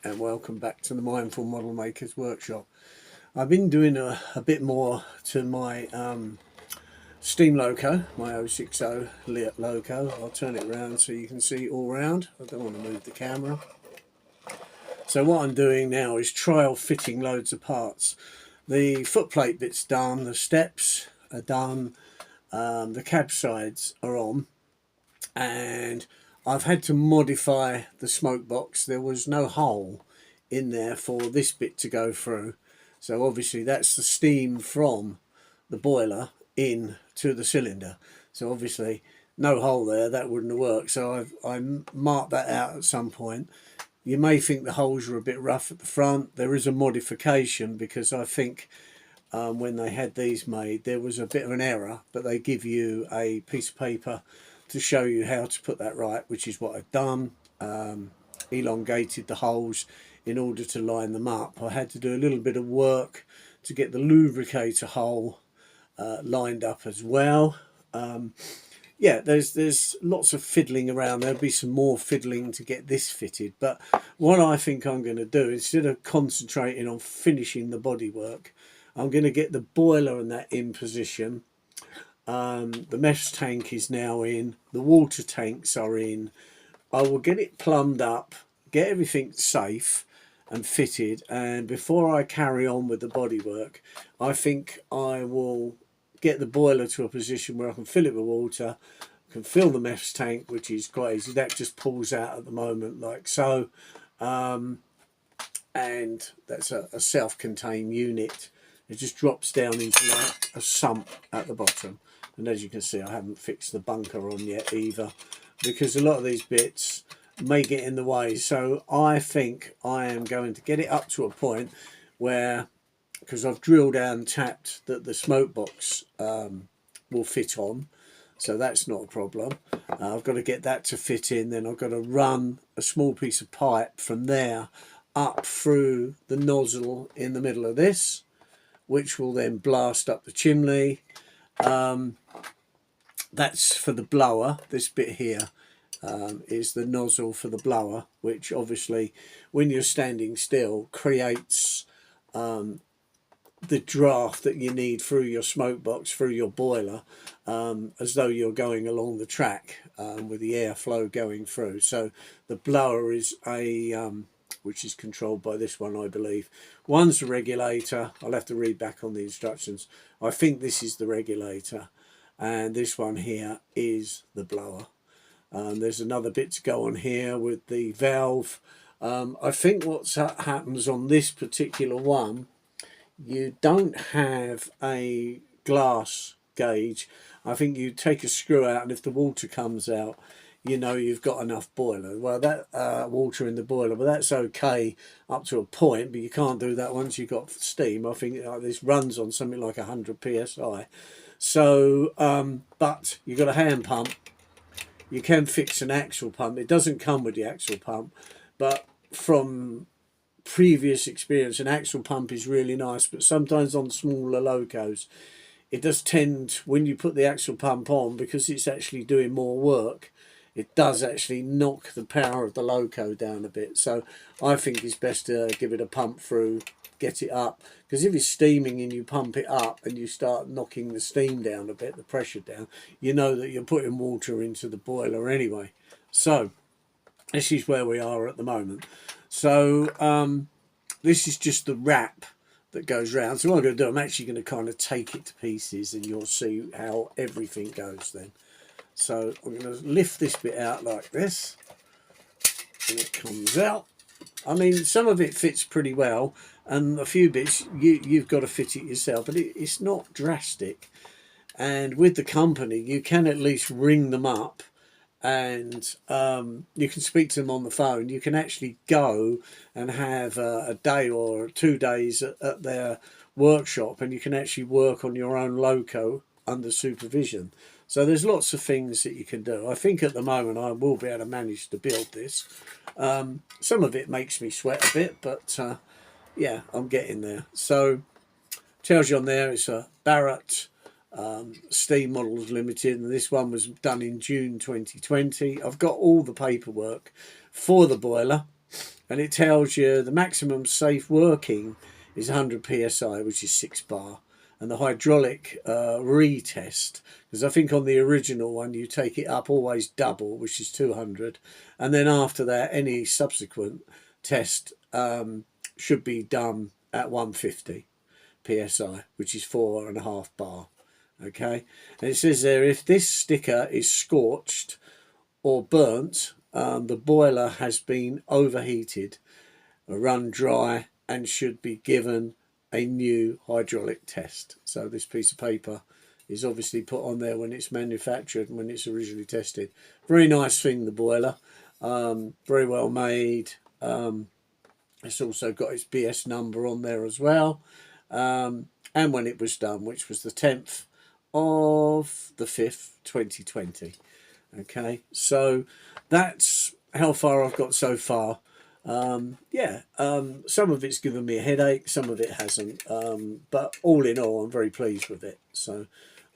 and welcome back to the Mindful Model Makers Workshop. I've been doing a bit more to my steam loco, my 060 loco. I'll turn it around so you can see all round. I don't want to move the camera. So what I'm doing now is trial fitting loads of parts. The footplate bit's done, the steps are done, the cab sides are on, and I've had to modify the smoke box. There was no hole in there for this bit to go through, so obviously that's the steam from the boiler in to the cylinder, so obviously no hole there, that wouldn't have worked. So I marked that out at some point. You may think the holes are a bit rough at the front. There is a modification because I think when they had these made there was a bit of an error, but they give you a piece of paper to show you how to put that right, which is what I've done. Elongated the holes in order to line them up. I had to do a little bit of work to get the lubricator hole lined up as well. Yeah, there's lots of fiddling around. There'll be some more fiddling to get this fitted, but what I think I'm going to do, instead of concentrating on finishing the bodywork, I'm going to get the boiler and that in position. The mesh tank is now in, the water tanks are in. I will get it plumbed up, get everything safe and fitted, and before I carry on with the bodywork, I think I will get the boiler to a position where I can fill it with water, can fill the mesh tank, which is quite easy. That just pulls out at the moment like so, and that's a self-contained unit. It just drops down into like a sump at the bottom. And as you can see, I haven't fixed the bunker on yet either, because a lot of these bits may get in the way. So I think I am going to get it up to a point where, because I've drilled out and tapped that the smoke box will fit on, so that's not a problem. I've got to get that to fit in, then I've got to run a small piece of pipe from there up through the nozzle in the middle of this, which will then blast up the chimney. That's for the blower. This bit here is the nozzle for the blower, which obviously when you're standing still creates the draft that you need through your smoke box, through your boiler, as though you're going along the track with the airflow going through. So the blower is a which is controlled by this one, I believe. One's the regulator. I'll have to read back on the instructions. I think this is the regulator, and this one here is the blower. There's another bit to go on here with the valve. I think what happens on this particular one, you don't have a glass gauge. I think you take a screw out, and if the water comes out, you know you've got enough boiler. Well, that water in the boiler, but that's okay up to a point, but you can't do that once you've got steam. I think this runs on something like 100 psi. So, but you've got a hand pump. You can fix an axle pump. It doesn't come with the axle pump, but from previous experience, an axle pump is really nice, but sometimes on smaller locos, it does tend, when you put the axle pump on, because it's actually doing more work, it does actually knock the power of the loco down a bit. So I think it's best to give it a pump through, get it up, because if it's steaming and you pump it up and you start knocking the steam down a bit, the pressure down, you know that you're putting water into the boiler anyway. So this is where we are at the moment. So this is just the wrap that goes round. So what I'm going to do, I'm actually going to kind of take it to pieces, and you'll see how everything goes then. So I'm going to lift this bit out like this, and it comes out. I mean, some of it fits pretty well, and a few bits you've got to fit it yourself, but it's not drastic. And with the company, you can at least ring them up, and you can speak to them on the phone. You can actually go and have a day or 2 days at their workshop, and you can actually work on your own loco under supervision. So there's lots of things that you can do. I think at the moment I will be able to manage to build this. Some of it makes me sweat a bit, but yeah, I'm getting there. So tells you on there it's a Barrett Steam Models Limited, and this one was done in June 2020. I've got all the paperwork for the boiler, and it tells you the maximum safe working is 100 psi, which is 6 bar, and the hydraulic retest, because I think on the original one you take it up always double, which is 200, and then after that any subsequent test should be done at 150 psi, which is 4.5 bar. Okay, and it says there, if this sticker is scorched or burnt, the boiler has been overheated, run dry, and should be given a new hydraulic test. So this piece of paper is obviously put on there when it's manufactured and when it's originally tested. Very nice thing, the boiler. Very well made. It's also got its BS number on there as well. And when it was done, which was the 10th of the 5th, 2020. Okay, so that's how far I've got so far. Some of it's given me a headache, some of it hasn't, but all in all I'm very pleased with it, so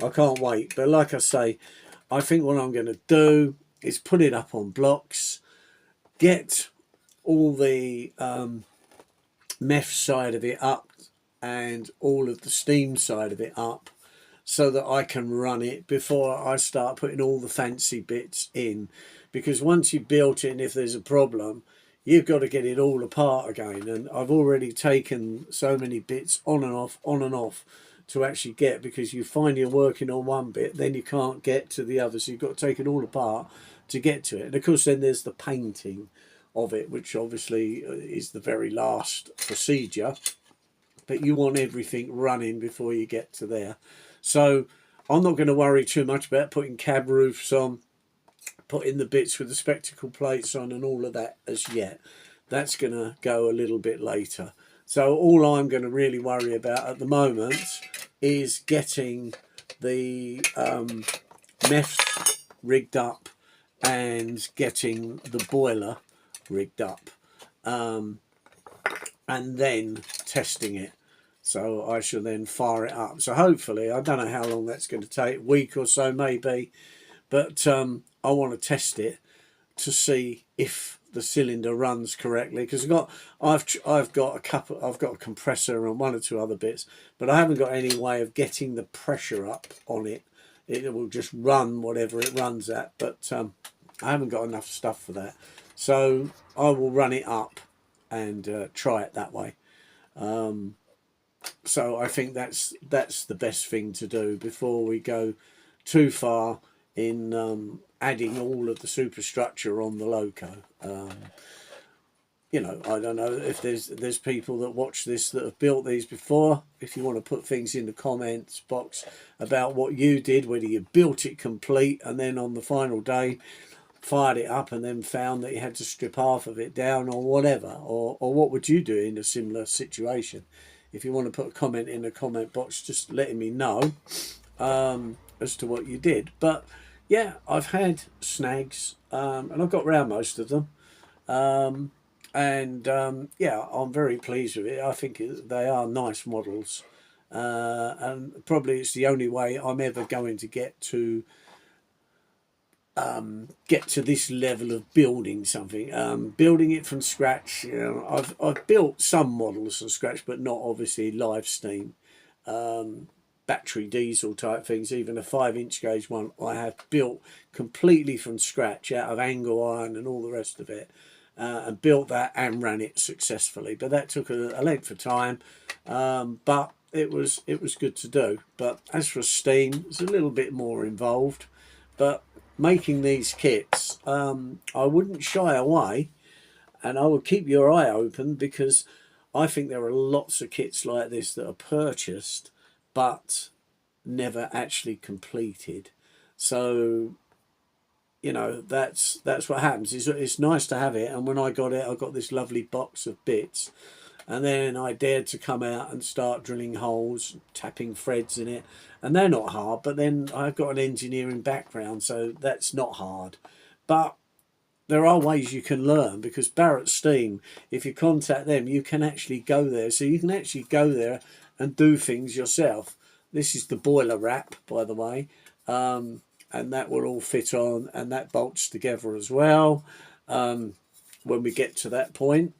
I can't wait. But like I say, I think what I'm going to do is put it up on blocks, get all the MEF side of it up and all of the steam side of it up, so that I can run it before I start putting all the fancy bits in. Because once you've built it, and if there's a problem, you've got to get it all apart again. And I've already taken so many bits on and off to actually get, because you find you're working on one bit, then you can't get to the other. So you've got to take it all apart to get to it. And of course, then there's the painting of it, which obviously is the very last procedure. But you want everything running before you get to there. So I'm not going to worry too much about putting cab roofs on, putting the bits with the spectacle plates on and all of that as yet. That's going to go a little bit later. So all I'm going to really worry about at the moment is getting the MEFs rigged up and getting the boiler rigged up, and then testing it. So I shall then fire it up. So hopefully, I don't know how long that's going to take, a week or so maybe, but I want to test it to see if the cylinder runs correctly, because I've got a compressor and one or two other bits, but I haven't got any way of getting the pressure up on it. It will just run whatever it runs at, but I haven't got enough stuff for that. So I will run it up and try it that way. So I think that's the best thing to do before we go too far in adding all of the superstructure on the Loco. You know, I don't know if there's people that watch this that have built these before. If you want to put things in the comments box about what you did, whether you built it complete and then on the final day fired it up and then found that you had to strip half of it down or whatever, or what would you do in a similar situation? If you want to put a comment in the comment box, just letting me know as to what you did. But yeah, I've had snags and I've got round most of them. Yeah, I'm very pleased with it. I think they are nice models. And probably it's the only way I'm ever going to get to this level of building something, building it from scratch. You know, I've built some models from scratch, but not obviously live steam, battery diesel type things. Even a 5-inch gauge one I have built completely from scratch out of angle iron and all the rest of it, and built that and ran it successfully. But that took a length of time, but it was good to do. But as for steam, it's a little bit more involved. But making these kits, I wouldn't shy away, and I would keep your eye open, because I think there are lots of kits like this that are purchased but never actually completed. So you know, that's what happens. It's nice to have it, and when I got it, I got this lovely box of bits. And then I dared to come out and start drilling holes, tapping threads in it. And they're not hard, but then I've got an engineering background, so that's not hard. But there are ways you can learn, because Barrett Steam, if you contact them, you can actually go there. So you can actually go there and do things yourself. This is the boiler wrap, by the way. And that will all fit on, and that bolts together as well when we get to that point.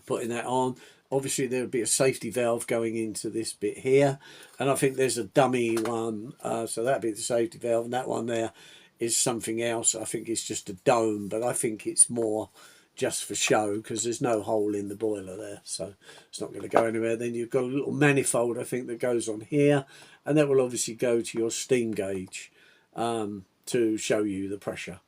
putting that on. Obviously there would be a safety valve going into this bit here, and I think there's a dummy one, so that'd be the safety valve, and that one there is something else. I think it's just a dome, but I think it's more just for show because there's no hole in the boiler there, so it's not going to go anywhere. Then you've got a little manifold, I think, that goes on here, and that will obviously go to your steam gauge to show you the pressure.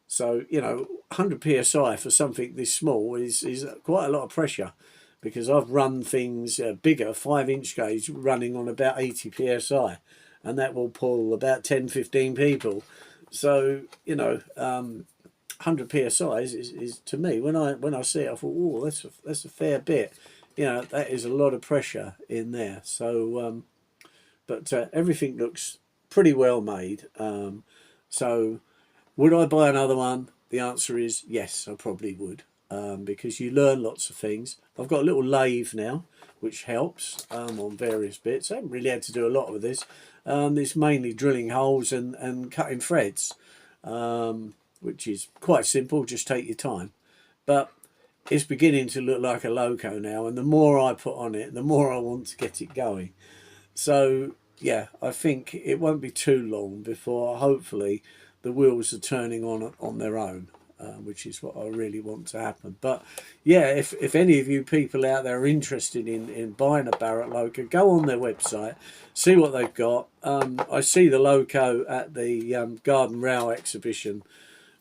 So, you know, 100 psi for something this small is quite a lot of pressure, because I've run things bigger, 5-inch gauge, running on about 80 psi, and that will pull about 10-15 people. So, you know, 100 psi is to me, when I see it, I thought, oh, that's a fair bit. You know, that is a lot of pressure in there. So, but everything looks pretty well made. So, would I buy another one? The answer is yes, I probably would, because you learn lots of things. I've got a little lathe now, which helps on various bits. I haven't really had to do a lot with this. It's mainly drilling holes and cutting threads, which is quite simple, just take your time. But it's beginning to look like a loco now, and the more I put on it, the more I want to get it going. So, yeah, I think it won't be too long before, hopefully, the wheels are turning on their own, which is what I really want to happen. But yeah, if any of you people out there are interested in buying a Barrett loco, go on their website, see what they've got. I see the loco at the Garden Row exhibition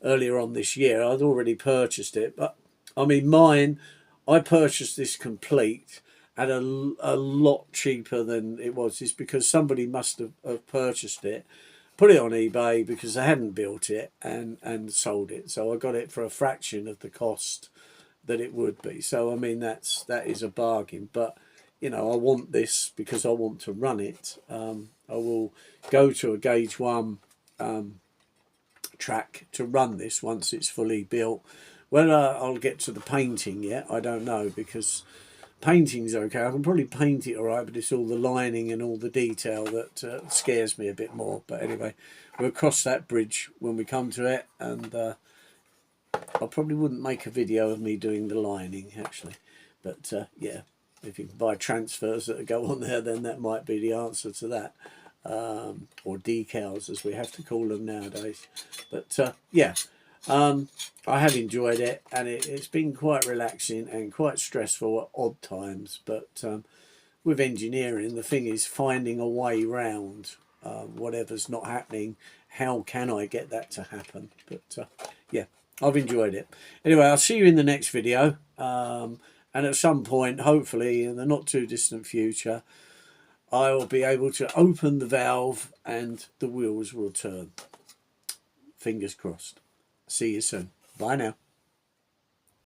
earlier on this year. I'd already purchased it, but I mean, mine, I purchased this complete at a lot cheaper than it was. It's because somebody must have purchased it, put it on eBay because they hadn't built it, and sold it. So I got it for a fraction of the cost that it would be. So I mean, that is a bargain. But you know, I want this because I want to run it. I will go to a gauge 1 track to run this once it's fully built. Whether I'll get to the painting yet, I don't know, because painting's okay. I can probably paint it all right, but it's all the lining and all the detail that scares me a bit more. But anyway, we'll cross that bridge when we come to it, and I probably wouldn't make a video of me doing the lining, actually. But yeah, if you can buy transfers that go on there, then that might be the answer to that. Or decals, as we have to call them nowadays. But yeah, I have enjoyed it, and it's been quite relaxing and quite stressful at odd times. But with engineering, the thing is finding a way round whatever's not happening. How can I get that to happen? But yeah, I've enjoyed it. Anyway, I'll see you in the next video. And at some point, hopefully in the not too distant future, I will be able to open the valve and the wheels will turn. Fingers crossed. See you soon. Bye now.